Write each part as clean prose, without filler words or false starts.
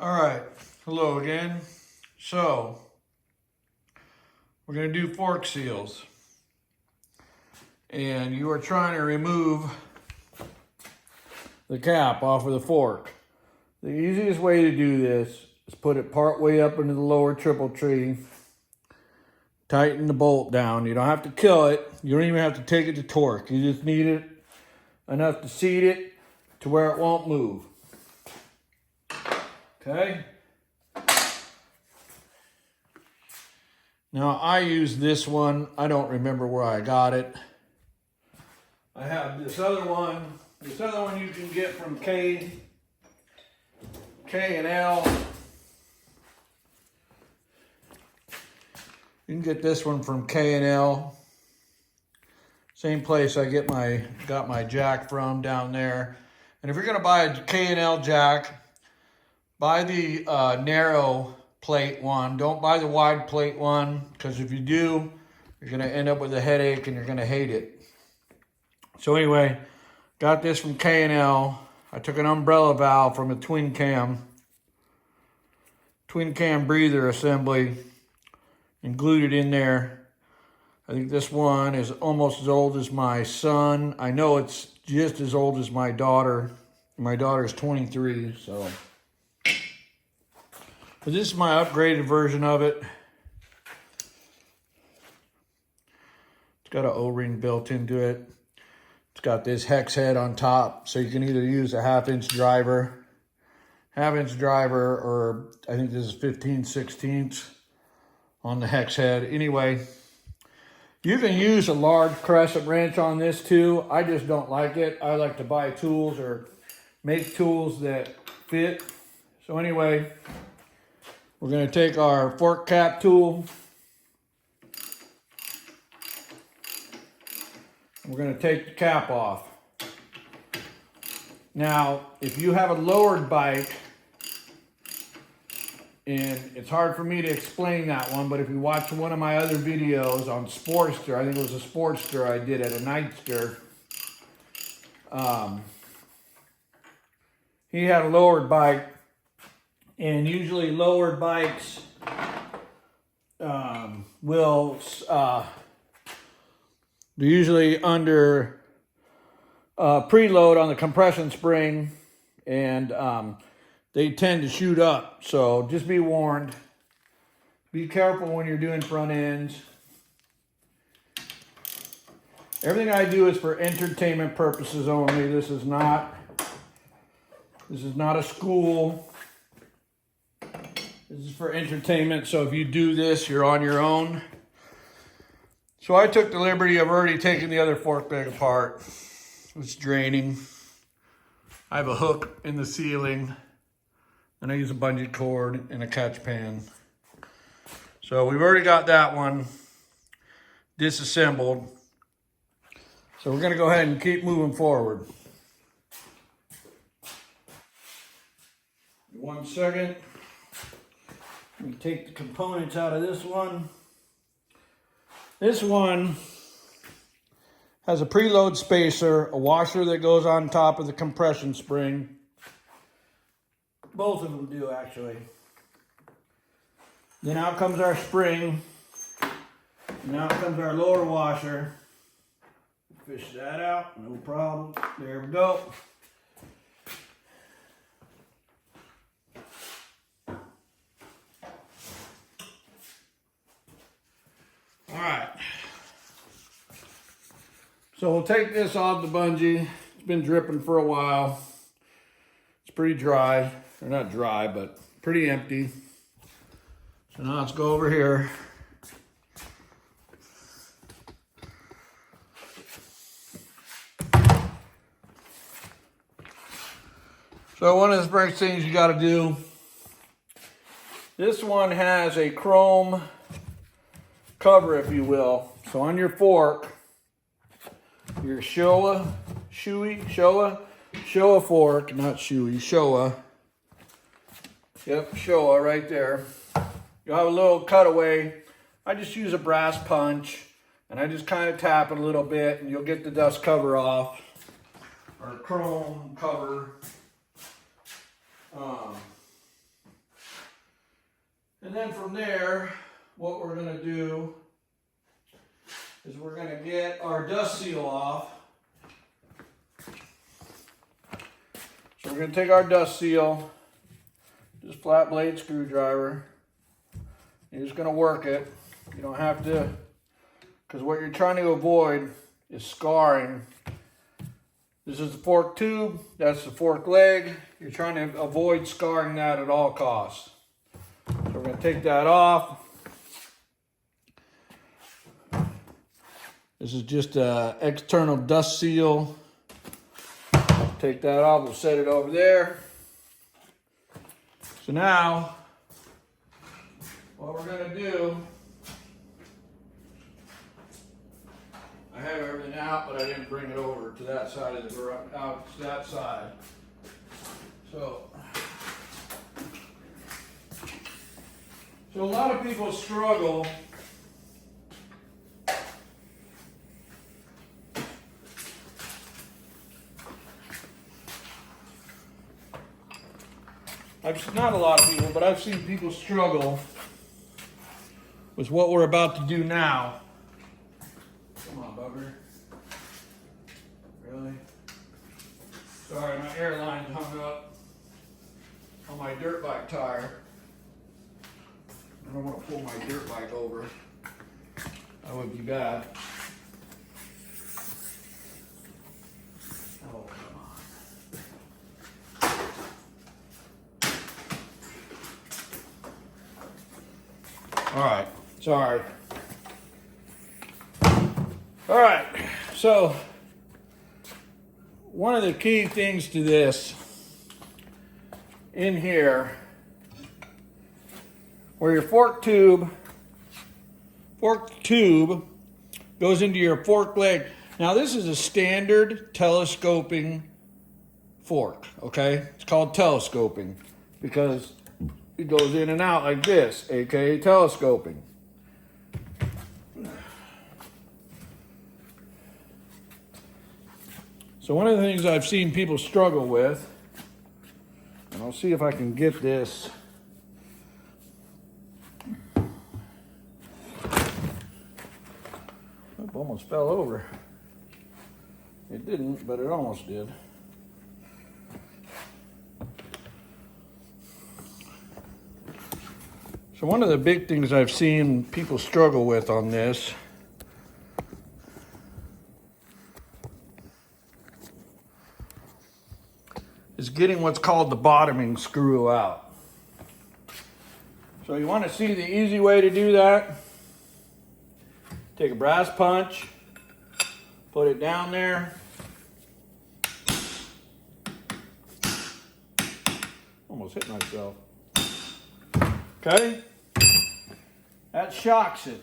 All right, hello again. So, we're gonna do fork seals. And you are trying to remove the cap off of the fork. The easiest way to do this is put it part way up into the lower triple tree. Tighten the bolt down. You don't have to kill it. You don't even have to take it to torque. You just need it enough to seat it to where it won't move. Okay? Now I use this one. I don't remember where I got it. I have this other one. This other one you can get from K and L. You can get this one from K and L. Same place I got my jack from down there. And if you're gonna buy a K and L jack, buy the narrow plate one. Don't buy the wide plate one, because if you do, you're gonna end up with a headache and you're gonna hate it. So anyway, got this from K and L. I took an umbrella valve from a twin cam breather assembly and glued it in there. I think this one is almost as old as my son. I know it's just as old as my daughter. My daughter's 23, so. But this is my upgraded version of it. It's got an O-ring built into it. It's got this hex head on top, so you can either use a half-inch driver, or I think this is 15/16 on the hex head. Anyway, you can use a large crescent wrench on this too. I just don't like it. I like to buy tools or make tools that fit. So anyway, we're going to take our fork cap tool. We're going to take the cap off. Now, if you have a lowered bike, and it's hard for me to explain that one, but if you watch one of my other videos on Sportster, I think it was a Sportster I did at a Nightster, he had a lowered bike, and usually lowered bikes they're usually under preload on the compression spring, and they tend to shoot up. So just be warned. Be careful when you're doing front ends. Everything I do is for entertainment purposes only. This is not a school. This is for entertainment. So if you do this, you're on your own. So I took the liberty of already taking the other fork leg apart. It's draining. I have a hook in the ceiling, and I use a bungee cord and a catch pan. So we've already got that one disassembled. So we're gonna go ahead and keep moving forward. 1 second. Let me take the components out of this one. This one has a preload spacer, a washer that goes on top of the compression spring. Both of them do, actually. Then out comes our spring. And out comes our lower washer. Fish that out, no problem. There we go. All right. So we'll take this off the bungee. It's been dripping for a while. It's pretty dry. Or not dry, but pretty empty. So now let's go over here. So one of the first things you got to do, this one has a chrome cover, if you will. So on your fork, your Showa fork, not Shoei, Showa. Yep, Showa right there. You'll have a little cutaway. I just use a brass punch, and I just kind of tap it a little bit, and you'll get the dust cover off, or chrome cover. And then from there, what we're going to do is we're going to get our dust seal off. So we're going to take our dust seal, just flat blade screwdriver. You're just going to work it. You don't have to, because what you're trying to avoid is scarring. This is the fork tube, that's the fork leg. You're trying to avoid scarring that at all costs. So we're going to take that off. This is just an external dust seal. Take that off, we'll set it over there. So now, what we're going to do, I have everything out, but I didn't bring it over to that side of the garage, out to that side. So a lot of people struggle not a lot of people, but I've seen people struggle with what we're about to do now. Come on, bugger. Really? Sorry, my airline's hung up on my dirt bike tire. I don't want to pull my dirt bike over. That would be bad. Oh, come on. All right, sorry. All right, so one of the key things to this in here, where your fork tube goes into your fork leg. Now this is a standard telescoping fork, okay? It's called telescoping because it goes in and out like this, aka telescoping. So one of the things I've seen people struggle with, and I'll see if I can get this. It almost fell over. It didn't, but it almost did. So one of the big things I've seen people struggle with on this is getting what's called the bottoming screw out. So you want to see the easy way to do that? Take a brass punch, put it down there. Almost hit myself. Okay? That shocks it.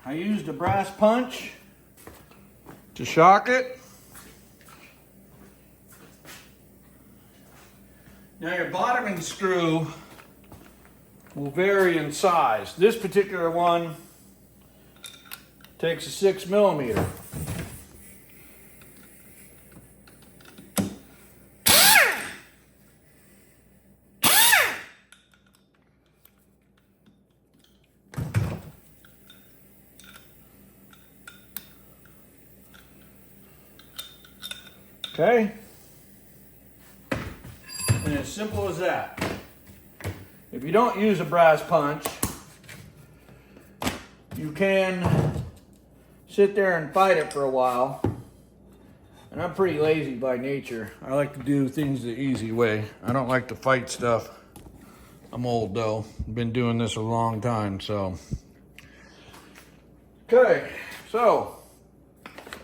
I used a brass punch to shock it. Now your bottoming screw will vary in size. This particular one takes a 6 millimeter. Okay? And as simple as that. If you don't use a brass punch, you can sit there and fight it for a while. And I'm pretty lazy by nature. I like to do things the easy way. I don't like to fight stuff. I'm old though. I've been doing this a long time, so. Okay, so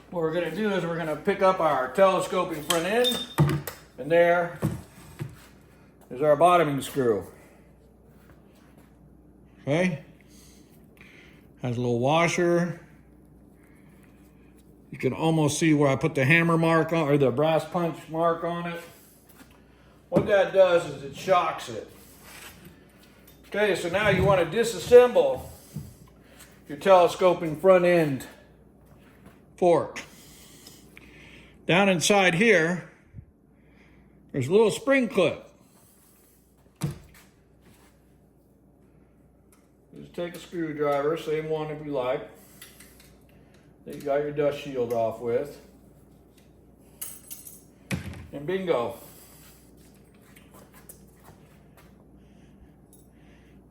what we're gonna do is we're gonna pick up our telescoping front end, and there is our bottoming screw. Okay, has a little washer. You can almost see where I put the hammer mark on, or the brass punch mark on it. What that does is it shocks it. Okay, so now you want to disassemble your telescoping front end fork. Down inside here, there's a little spring clip. take a screwdriver, same one if you like, that you got your dust shield off with. And bingo.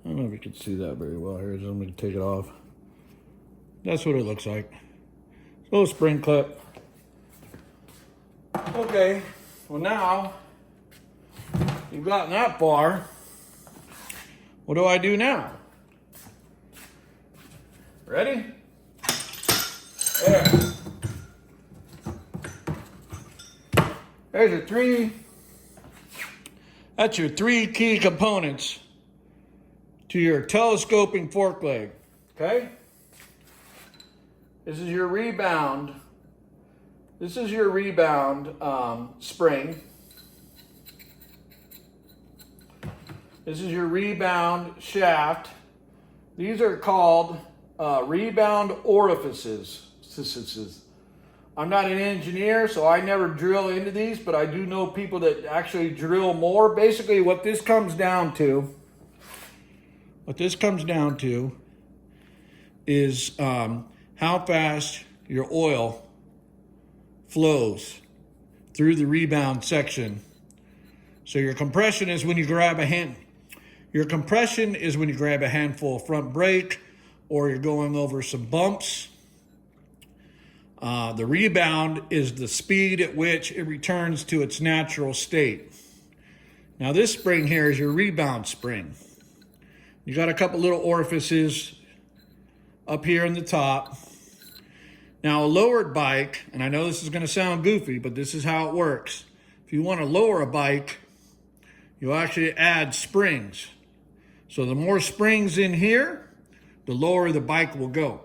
I don't know if you can see that very well here, so I'm going to take it off. That's what it looks like. Little spring clip. Okay, well now, you've gotten that far. What do I do now? Ready? There. There's your three. That's your three key components to your telescoping fork leg. Okay? This is your rebound. This is your rebound spring. This is your rebound shaft. These are called rebound orifices. I'm not an engineer, so I never drill into these, but I do know people that actually drill more. Basically, what this comes down to is how fast your oil flows through the rebound section. So your compression is when you grab a handful of front brake, or you're going over some bumps. The rebound is the speed at which it returns to its natural state. Now this spring here is your rebound spring. You got a couple little orifices up here in the top. Now a lowered bike, and I know this is going to sound goofy, but this is how it works. If you want to lower a bike, you actually add springs. So the more springs in here, the lower the bike will go.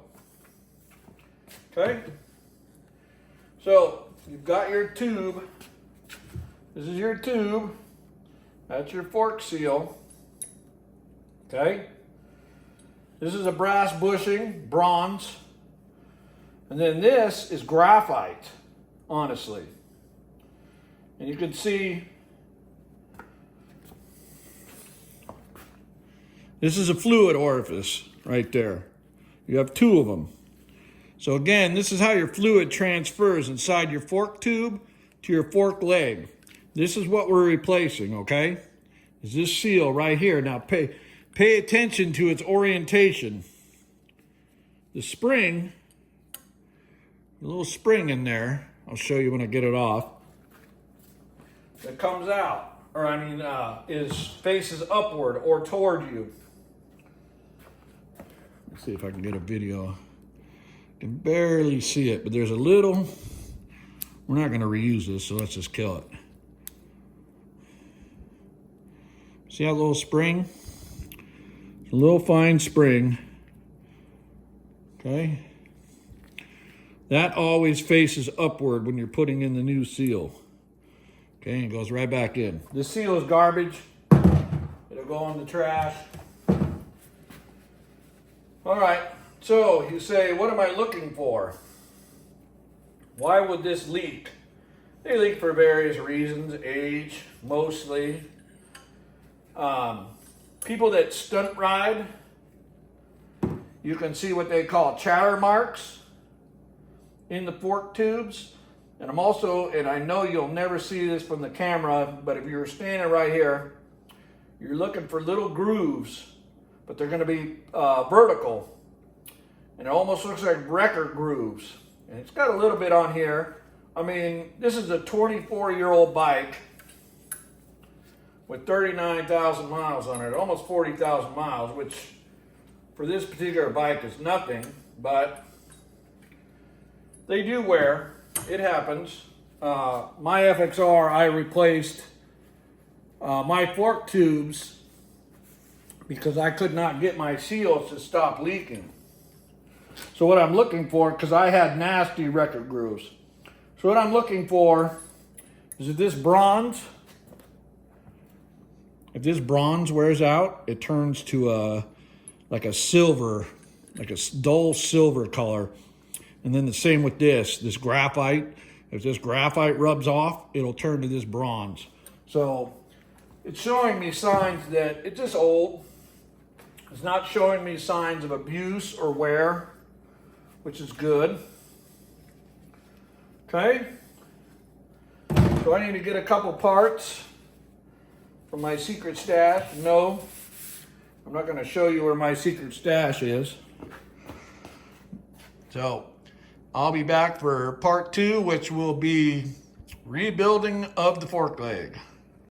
Okay? So you've got your tube. This is your tube. That's your fork seal. Okay? This is a brass bushing, bronze. And then this is graphite, honestly. And you can see this is a fluid orifice right there. You have two of them. So again, this is how your fluid transfers inside your fork tube to your fork leg. This is what we're replacing, okay? Is this seal right here. Now pay attention to its orientation. The spring, a little spring in there, I'll show you when I get it off, that comes out, or faces upward or toward you. Let's see if I can get a video. You can barely see it, but there's a little, we're not going to reuse this, so let's just kill it. See that little spring? A little fine spring. Okay? That always faces upward when you're putting in the new seal. Okay, and it goes right back in. This seal is garbage. It'll go in the trash. All right, so you say, what am I looking for? Why would this leak? They leak for various reasons, age, mostly. People that stunt ride, you can see what they call chatter marks in the fork tubes. And I know you'll never see this from the camera, but if you're standing right here, you're looking for little grooves, but they're going to be vertical. And it almost looks like record grooves. And it's got a little bit on here. I mean, this is a 24-year-old bike with 39,000 miles on it, almost 40,000 miles, which for this particular bike is nothing, but they do wear. It happens. My FXR, I replaced my fork tubes because I could not get my seals to stop leaking. So what I'm looking for, because I had nasty record grooves. So what I'm looking for is if this bronze wears out, it turns to like a silver, like a dull silver color. And then the same with this graphite. If this graphite rubs off, it'll turn to this bronze. So it's showing me signs that it's just old. It's not showing me signs of abuse or wear, which is good. Okay. So I need to get a couple parts from my secret stash. No, I'm not going to show you where my secret stash is. So I'll be back for part 2, which will be rebuilding of the fork leg.